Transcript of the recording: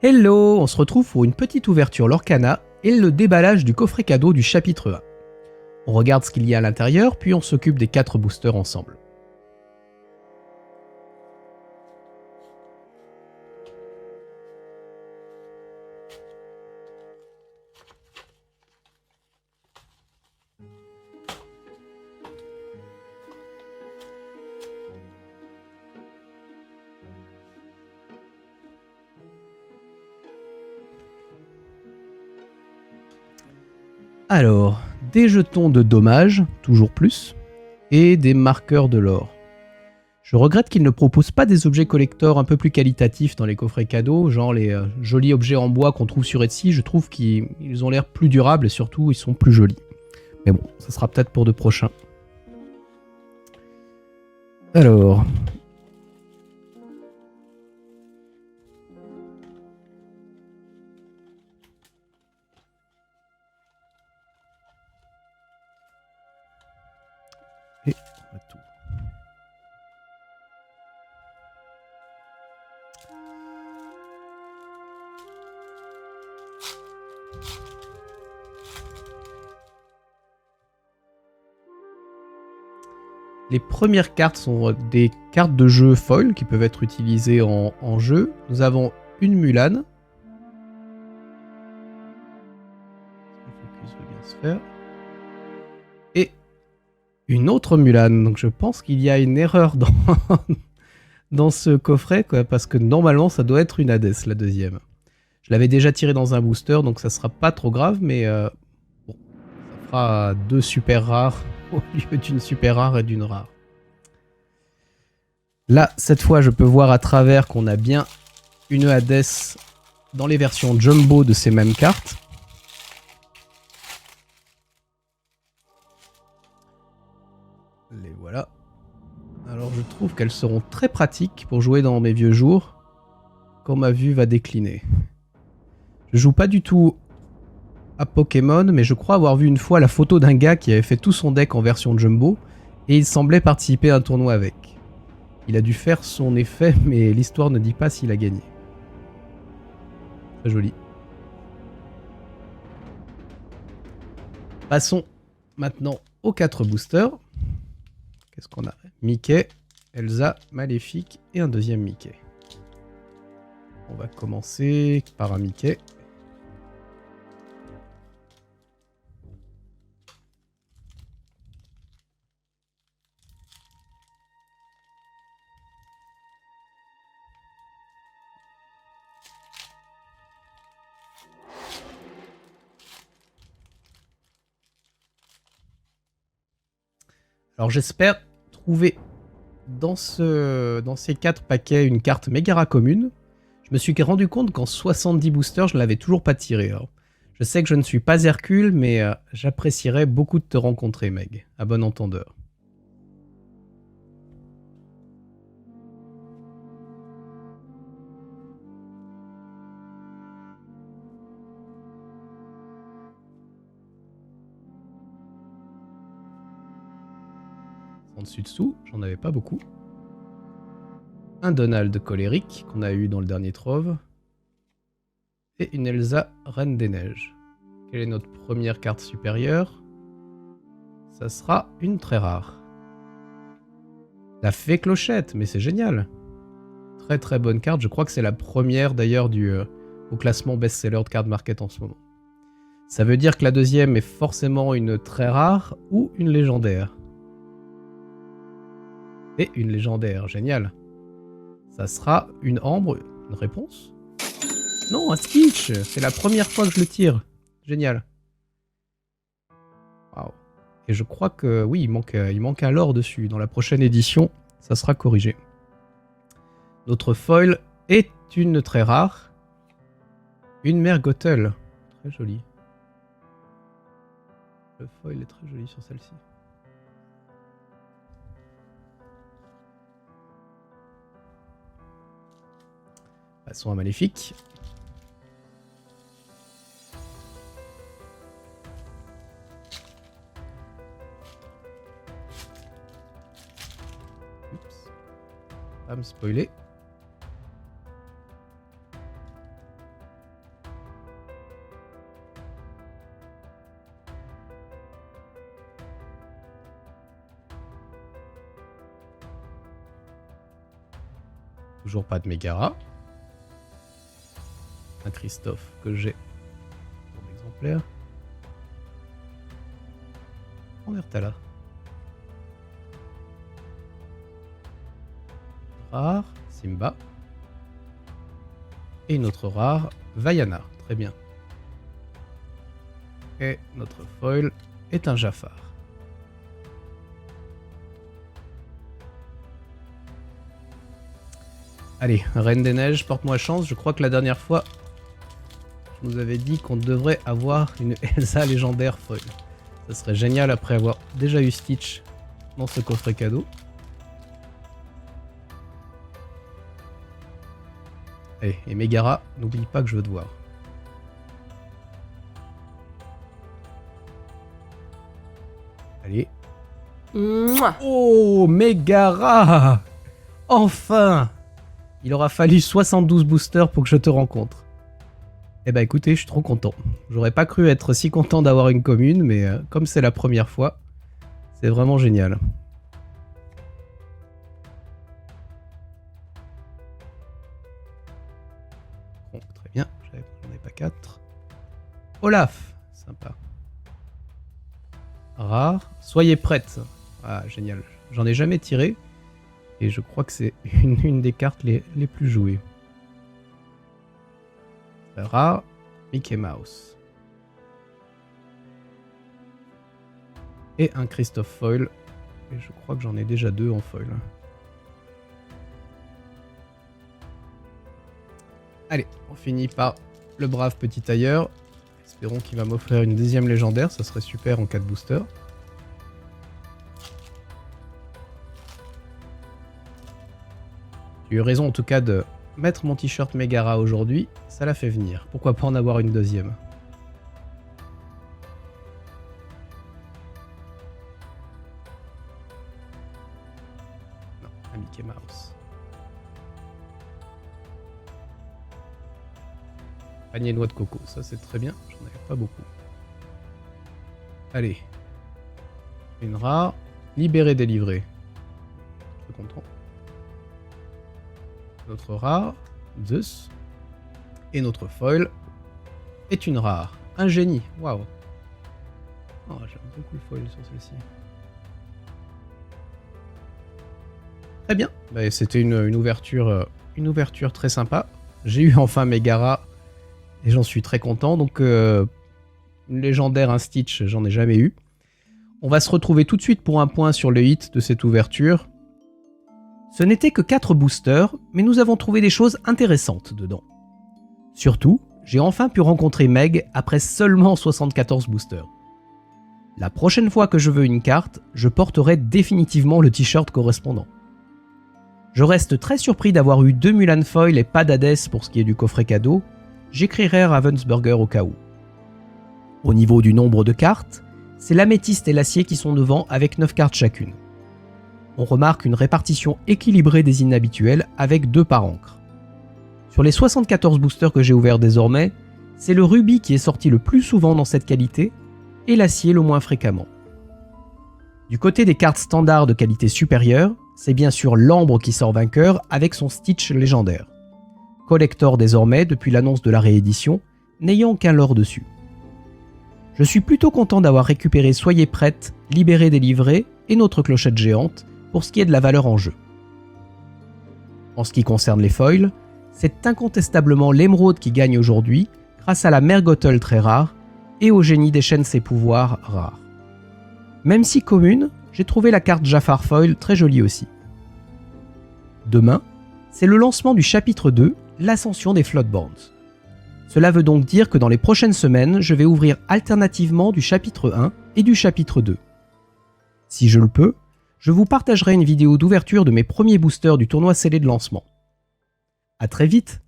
Hello, on se retrouve pour une petite ouverture Lorcana et le déballage du coffret cadeau du chapitre 1. On regarde ce qu'il y a à l'intérieur, puis on s'occupe des 4 boosters ensemble. Alors, des jetons de dommage, toujours plus, et des marqueurs de l'or. Je regrette qu'ils ne proposent pas des objets collector un peu plus qualitatifs dans les coffrets cadeaux, genre les jolis objets en bois qu'on trouve sur Etsy, je trouve qu'ils ont l'air plus durables et surtout ils sont plus jolis. Mais bon, ça sera peut-être pour de prochains. Alors... Et on va tout. Les premières cartes sont des cartes de jeu foil qui peuvent être utilisées en jeu. Nous avons une Mulan. Le focus veut bien se faire. Et une autre Mulan. Donc je pense qu'il y a une erreur dans ce coffret, quoi, parce que normalement ça doit être une Hades, la deuxième. Je l'avais déjà tiré dans un booster, donc ça sera pas trop grave, mais bon, ça fera 2 super rares au lieu d'une super rare et d'une rare. Là, cette fois, je peux voir à travers qu'on a bien une Hades dans les versions jumbo de ces mêmes cartes. Les voilà. Alors, je trouve qu'elles seront très pratiques pour jouer dans mes vieux jours, quand ma vue va décliner. Je joue pas du tout à Pokémon, mais je crois avoir vu une fois la photo d'un gars qui avait fait tout son deck en version jumbo, et il semblait participer à un tournoi avec. Il a dû faire son effet, mais l'histoire ne dit pas s'il a gagné. Très joli. Passons maintenant aux 4 boosters. Qu'est-ce qu'on a? Mickey, Elsa, Maléfique et un deuxième Mickey. On va commencer par un Mickey. Alors j'espère trouver dans ces 4 paquets une carte Megara commune. Je me suis rendu compte qu'en 70 boosters, je ne l'avais toujours pas tiré. Alors, je sais que je ne suis pas Hercule, mais j'apprécierais beaucoup de te rencontrer, Meg. À bon entendeur. En dessus-dessous, j'en avais pas beaucoup. Un Donald colérique qu'on a eu dans le dernier trove. Et une Elsa Reine des Neiges. Quelle est notre première carte supérieure? Ça sera une très rare. La Fée Clochette, mais c'est génial. Très très bonne carte, je crois que c'est la première d'ailleurs au classement best-seller de Card Market en ce moment. Ça veut dire que la deuxième est forcément une très rare ou une légendaire. Et une légendaire, génial. Ça sera une Ambre, une réponse? Non, un Stitch. C'est la première fois que je le tire. Génial. Waouh. Et je crois que oui, il manque un lore dessus. Dans la prochaine édition, ça sera corrigé. Notre foil est une très rare. Une Mergotel. Très jolie. Le foil est très joli sur celle-ci. Passons à Maléfique. Oups. Pas me spoiler. Toujours pas de Megara. Un Christophe que j'ai pour l'exemplaire. Envertala. Rare, Simba. Et une autre rare, Vaiana. Très bien. Et notre foil est un Jafar. Allez, Reine des Neiges, porte-moi chance. Je crois que la dernière fois, je vous avais dit qu'on devrait avoir une Elsa légendaire foil. Ça serait génial après avoir déjà eu Stitch dans ce coffret cadeau. Allez, et Megara, n'oublie pas que je veux te voir. Allez. Mouah. Oh, Megara! Enfin! Il aura fallu 72 boosters pour que je te rencontre. Eh ben écoutez, je suis trop content. J'aurais pas cru être si content d'avoir une commune, mais comme c'est la première fois, c'est vraiment génial. Bon, très bien, j'en ai pas 4. Olaf, sympa. Rare, soyez prête. Ah, génial. J'en ai jamais tiré. Et je crois que c'est une des cartes les plus jouées. Rare, Mickey Mouse. Et un Christophe foil. Et je crois que j'en ai déjà 2 en foil. Allez, on finit par le brave petit tailleur. Espérons qu'il va m'offrir une deuxième légendaire. Ça serait super en cas de booster. J'ai eu raison en tout cas de mettre mon t-shirt Megara aujourd'hui, ça l'a fait venir. Pourquoi pas en avoir une deuxième? Non, un Mickey Mouse. Panier noix de coco, ça c'est très bien, j'en avais pas beaucoup. Allez. Une rare, libéré, délivré. Je suis content. Notre rare, Zeus. Et notre foil est une rare. Un génie. Waouh. Oh, j'aime beaucoup le foil sur celle-ci. Très bien. Bah, c'était une ouverture très sympa. J'ai eu enfin Megara et j'en suis très content. Donc, une légendaire, un Stitch, j'en ai jamais eu. On va se retrouver tout de suite pour un point sur le hit de cette ouverture. Ce n'était que 4 boosters, mais nous avons trouvé des choses intéressantes dedans. Surtout, j'ai enfin pu rencontrer Meg après seulement 74 boosters. La prochaine fois que je veux une carte, je porterai définitivement le t-shirt correspondant. Je reste très surpris d'avoir eu 2 Mulan Foil et pas d'Hadès pour ce qui est du coffret cadeau. J'écrirai Ravensburger au cas où. Au niveau du nombre de cartes, c'est l'améthyste et l'acier qui sont devant avec 9 cartes chacune. On remarque une répartition équilibrée des inhabituels avec 2 par encre. Sur les 74 boosters que j'ai ouverts désormais, c'est le rubis qui est sorti le plus souvent dans cette qualité et l'acier le moins fréquemment. Du côté des cartes standards de qualité supérieure, c'est bien sûr l'ambre qui sort vainqueur avec son Stitch légendaire. Collector désormais depuis l'annonce de la réédition, n'ayant qu'un lore dessus. Je suis plutôt content d'avoir récupéré Soyez prête, Libéré, délivré et notre clochette géante pour ce qui est de la valeur en jeu. En ce qui concerne les foils, c'est incontestablement l'émeraude qui gagne aujourd'hui grâce à la Mergotel très rare et au génie déchaîne ses pouvoirs rares. Même si commune, j'ai trouvé la carte Jafar Foil très jolie aussi. Demain, c'est le lancement du chapitre 2, l'ascension des Floodborns. Cela veut donc dire que dans les prochaines semaines, je vais ouvrir alternativement du chapitre 1 et du chapitre 2. Si je le peux, je vous partagerai une vidéo d'ouverture de mes premiers boosters du tournoi scellé de lancement. A très vite